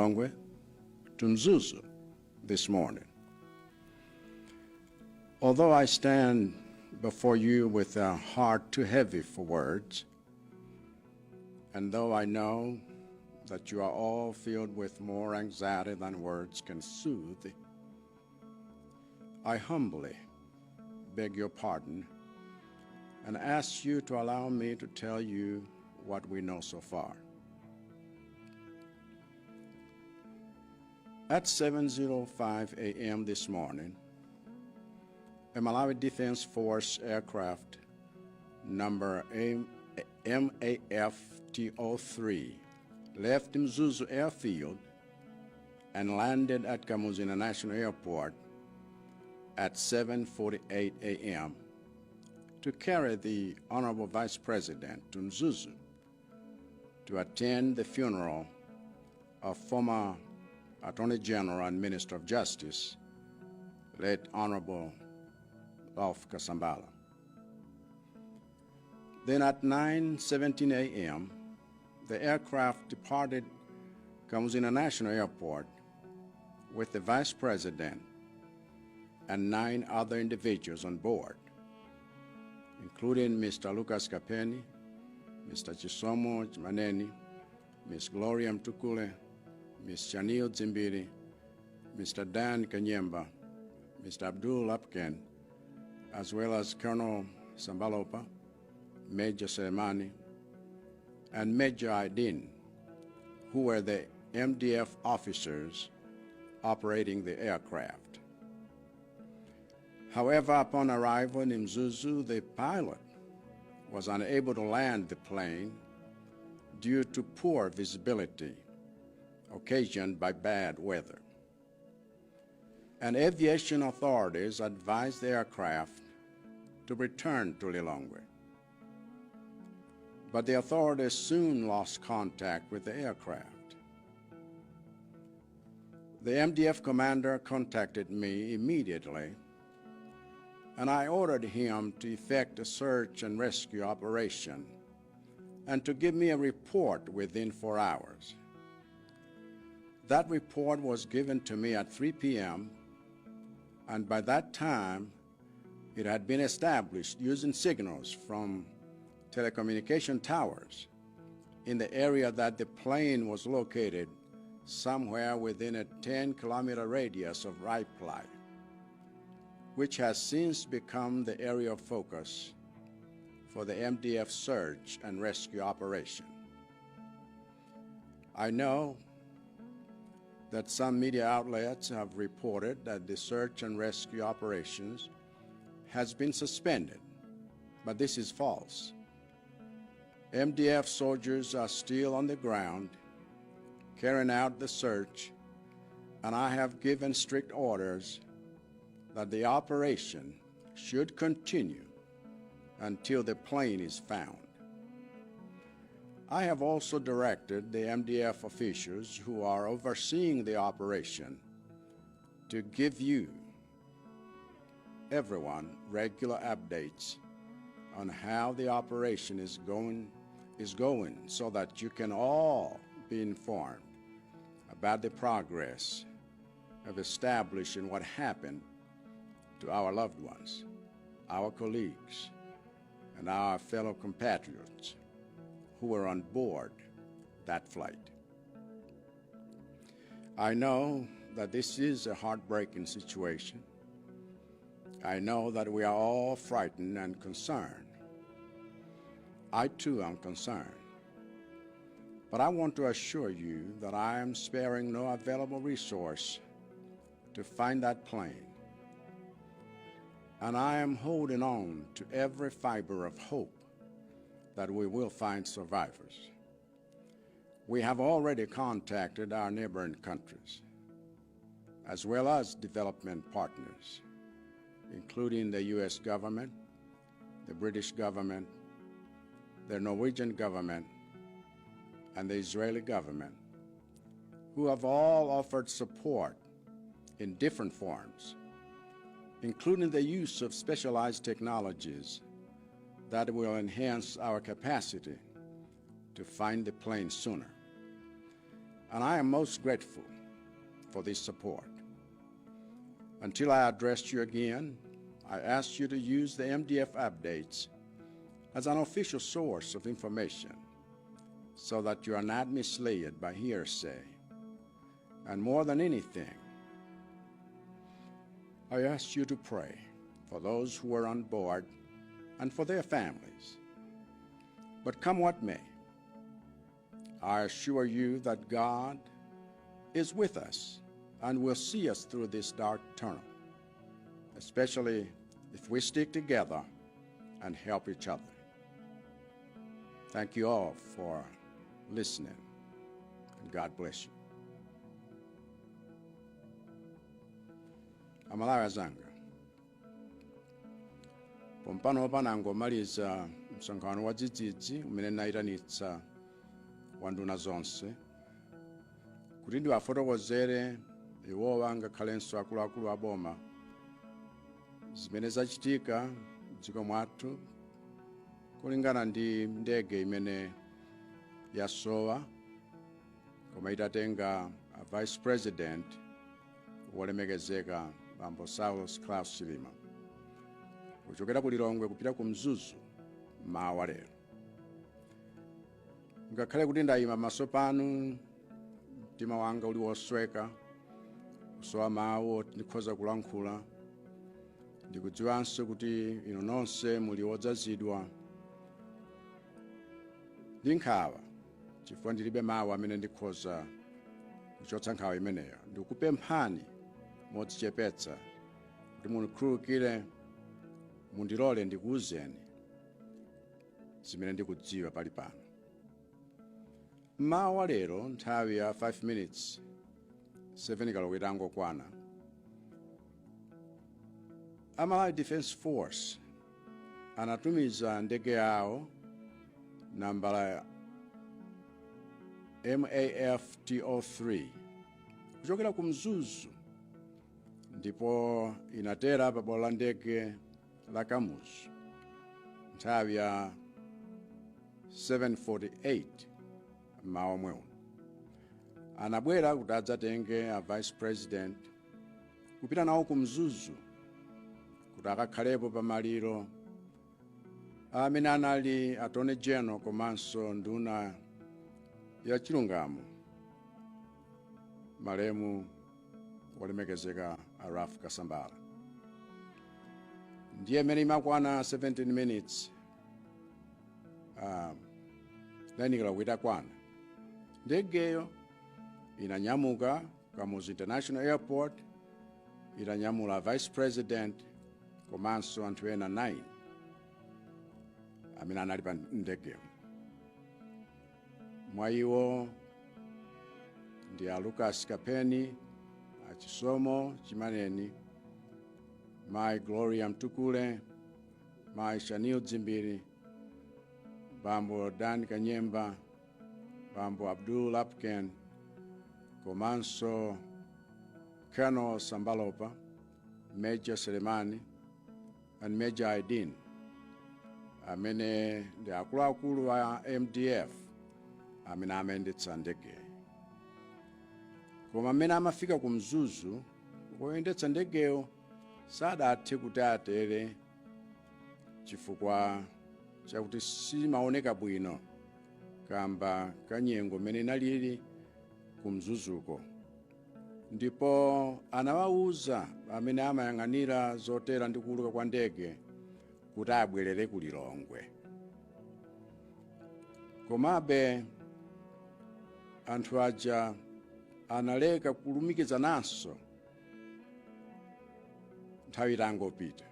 Lilongwe to Mzuzu this morning. Although I stand before you with a heart too heavy for words, and though I know that you are all filled with more anxiety than words can soothe, I humbly beg your pardon and ask you to allow me to tell you what we know so far. At 7:05 a.m. this morning, a Malawi Defense Force aircraft number MAF-TO3 left Mzuzu Airfield and landed at Kamuzu International Airport at 7:48 a.m. to carry the Honorable Vice President to Mzuzu to attend the funeral of former Attorney General and Minister of Justice, late Honorable Ralph Kasambala. Then at 9:17 a.m., the aircraft departed Kamuzu International Airport with the Vice President and 9 other individuals on board, including Mr. Lucas Kapeni, Mr. Chisomo Maneni, Ms. Gloria Mtukule, Ms. Chanil Zimbiri, Mr. Dan Kanyemba, Mr. Abdul Lapken, as well as Colonel Sambalopa, Major Selemani, and Major Aydin, who were the MDF officers operating the aircraft. However, upon arrival in Mzuzu, the pilot was unable to land the plane due to poor visibility occasioned by bad weather. And aviation authorities advised the aircraft to return to Lilongwe. But the authorities soon lost contact with the aircraft. The MDF commander contacted me immediately, and I ordered him to effect a search and rescue operation and to give me a report within 4 hours. That report was given to me at 3 p.m., and by that time, it had been established using signals from telecommunication towers in the area that the plane was located somewhere within a 10-kilometer radius of Raiplai, which has since become the area of focus for the MDF search and rescue operation. I know that some media outlets have reported that the search and rescue operations has been suspended, but this is false. MDF soldiers are still on the ground carrying out the search, and I have given strict orders that the operation should continue until the plane is found. I have also directed the MDF officials who are overseeing the operation to give you, everyone, regular updates on how the operation is going so that you can all be informed about the progress of establishing what happened to our loved ones, our colleagues, and our fellow compatriots who were on board that flight. I know that this is a heartbreaking situation. I know that we are all frightened and concerned. I too am concerned. But I want to assure you that I am sparing no available resource to find that plane. And I am holding on to every fiber of hope that we will find survivors. We have already contacted our neighboring countries, as well as development partners, including the U.S. government, the British government, the Norwegian government, and the Israeli government, who have all offered support in different forms, including the use of specialized technologies that will enhance our capacity to find the plane sooner. and I am most grateful for this support. Until I address you again, I ask you to use the MDF updates as an official source of information so that you are not misled by hearsay. And more than anything, I ask you to pray for those who are on board and for their families. But come what may, I assure you that God is with us and will see us through this dark tunnel, especially if we stick together and help each other. Thank you all for listening, and God bless you. Amalawi azanga, pompano panangomaliza msonkhano wa dzidzidzi umene nayitanitsa wa nduna zonse kuti ndiwafotokozere iwowa ngakhalenso akuluakulu a boma zimene zachitika m'dziko mwathu kulingana ndi ndege imene yasowa koma itatenga vice president wolemekezeka bambo Saulos Klaus Chilima kuchokera ku Lilongwe kupita ku Mzuzu mawa lero. Ngakhale kuti ndayima maso panu mtima wanga uli wosweka kusowa mawu ndikhoza kulankhula, ndikudziwanso kuti inu nonse muli odzazidwa ndi nkhawa chifukwa ndilibe mawu amene ndikhoza kuchotsa nkhawa imeneyo. Ndikupemphani modzichepetsa kuti mundikhululukire, mundilole ndikuwuzeni zimene ndikudziwa pali pano. Mawa lero nthawi ya 5 minutes 7 kalowera angokwana, Malawi Defense Force anatumiza ndege yawo nambala MAFTO3 kuchokera ku Mzuzu ndipo inatera pa bwalo la ndege la Kamuzu nthawi ya 7:48 mawa omwe uno. Anabwera kuti adzatenge a vice president kupita nawo ku Mzuzu kuti akakhalepo pa maliro amene anali attorney general komanso nduna ya chilungamo malemu wolemekezeka Araf Kasambala. Ndiye amene imakwana 17 minutes 9 kalowera kwana, ndegeyo inanyamuka Kamuzu International Airport, inanyamula vice president komanso anthu ena 9 amene anali pa ndegeyo. Mwa iwo ndi a Lucas Kapeni, a Chisomo Chimaneni, Mai Gloria Mtukule, Mai Shanil Dzimbiri, Bambo Dan Kanyemba, Bambo Abdul Apken, komanso Colonel Sambalopa, Major Selemani, and Major Aidin, amene ndi akuluakulu wa MDF amene amayendetsa ndege. Koma amene amafika ku Mzuzu woyendetsa ndegeyo sadathe kuti atere chifukwa chakuti simaoneka bwino kamba kanyengo mene inalili ku Mzuzuko. Ndipo anawawuza amene amayang'anira zotera ndi kuuluka kwa ndege kuti abwerere ku Lilongwe. Komabe anthu aja analeka kulumikizananso nthawi itangopita.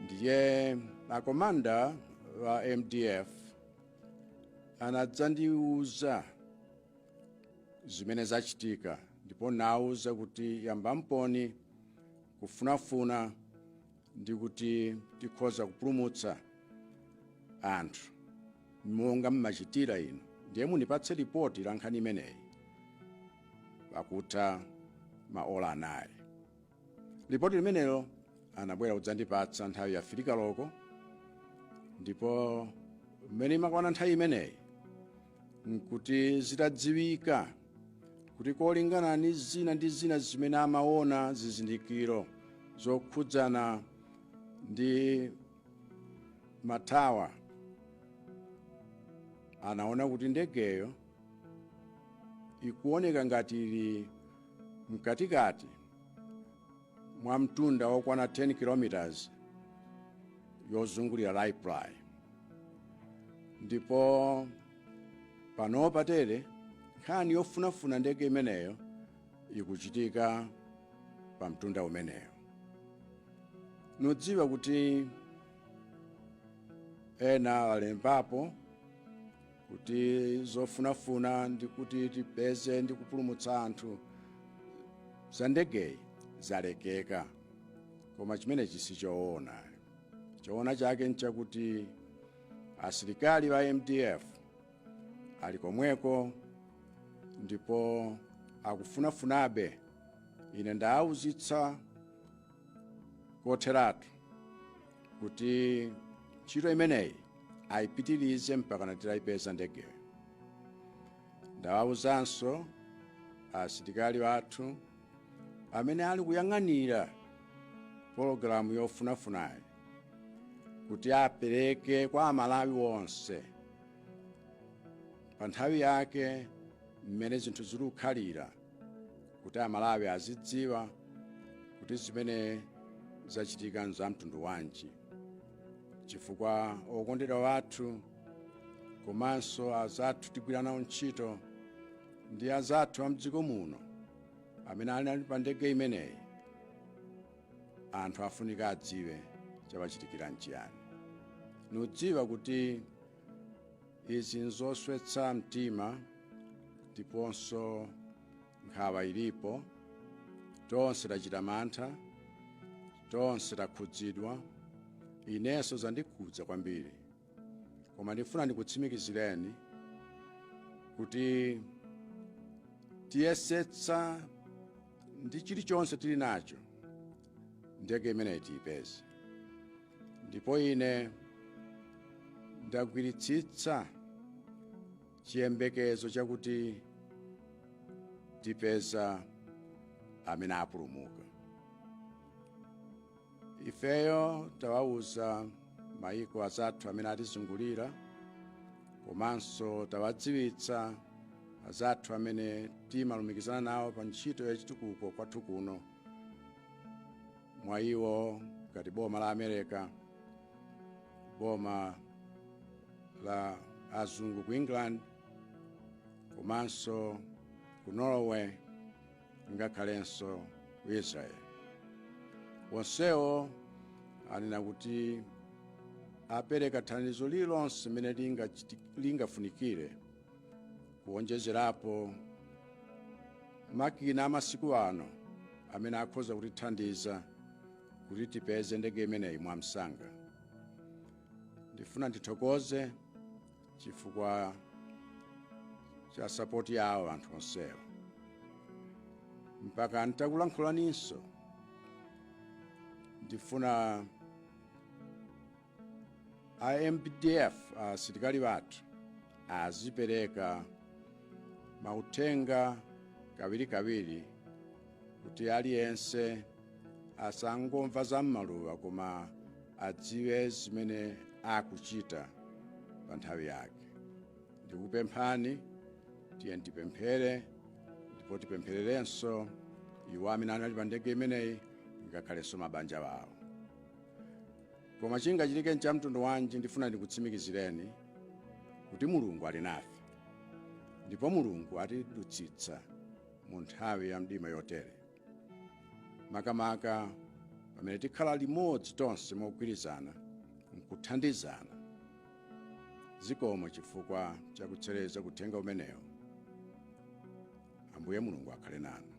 Ndiye akomanda wa MDF anadzandiuza zimene zachitika, ndipo nawuza kuti yambamponi kufunafuna ndi kuti tikhoza kupulumutsa anthu monga mmachitira ino. Ndiye munipatse ripoti la nkhani imeneyi pakutha maola 9. Ripoti limenelo anabwera kudzandipatsa nthawi ya 3 kaloko, ndipo mmene imakwana nthawi imeneyi nkuti zitadziwika kuti kolingana ndi zina zimene amaona zizindikiro zokhudzana ndi mathawa, anaona kuti ndegeyo ikuoneka ngati ili mkatikati mwa mtunda wokwana 10 kilometers yozungulira library. Ndipo pano patere nkhani yofunafuna ndege imeneyo ikuchitika pa mtunda umeneyo. Nodziwa kuti ena alembapo kuti zofunafuna ndi kuti tipeze ndi kupulumutsa anthu za ndegeyi zalekeka, koma chimenechi sichoona. Choona chake nchakuti asilikali wa MDF ali komweko ndipo akufunafunabe. Ine ndaawuzitsa kotheratu kuti ntchito imeneyi ayipitirize mpaka natayipeza ndegeyo. Ndawawuzanso asilikali wathu amene ali kuyang'anira pologalamu yofunafunayi kuti apereke kwa Amalawi wonse pa nthawi yake mmene zinthu zili kukhalira, kuti Amalawi azidziwa kuti zimene zachitika za mtundu wanji, chifukwa okondedwa wathu komanso azathu tigwira nawo ntchito ndi azathu a mdziko muno amene ali pa ndege imeneyi, anthu afunika adziwe chapachitikira nchiyani. Nodziwa kuti izi nzoswetsa mtima ndiponso nkhawa ilipo. Tonse tachita mantha, tonse takhudzidwa, inenso zandikhudza kwambiri, koma ndifuna ndikutsimikizireni kuti tiyesetsa ndi chilichonse tili nacho ndege imeneyi tiyipeze. Ndipo ine ndagwiritsitsa chiyembekezo chakuti tipeza amene apulumuka. Ifeyo tawawuza mayiko azathu amene atizungulira, komanso tawadziwitsa azathu amene timalumikizana nawo pa ntchito yachitukuko kwathu kuno, mwa iwo ngati boma la America, boma la azungu ku England, komanso ku Norway, ngakhalenso ku Israel. Wonsewo anena kuti apereka thandizo lililonse limene lingafunikire kuwonjezerapo makina amasiku ano amene akhoza kutithandiza kuti tipeze ndege imeneyi mwamsanga. Ndifuna ndithokoze chifukwa cha sapoti yawo anthu onsewo. Mpaka ntakulankhulaninso, ndifuna MDF asilikali wathu azipereka mauthenga kawirikawiri kuti aliyense asangomva za m'maluwa koma adziwe zimene akuchita pa nthawi yake. Ndikupemphani tiye tipemphere, ndipo tipemphererenso iwo amene ali pa ndege imeneyi ngakhalenso mabanja wawo. Koma chingachitike cha mtundu wanji, ndifuna ndikutsimikizireni kuti Mulungu ali nafe, ndipo Mulungu atidutsitsa mu nthawi ya mdima yotere, makamaka pamene tikhala limodzi tonse mogwirizana nkuthandizana. Zikomo chifukwa chakutsereza kuthenga umenewo. Ambuye Mulungu akhale nanu.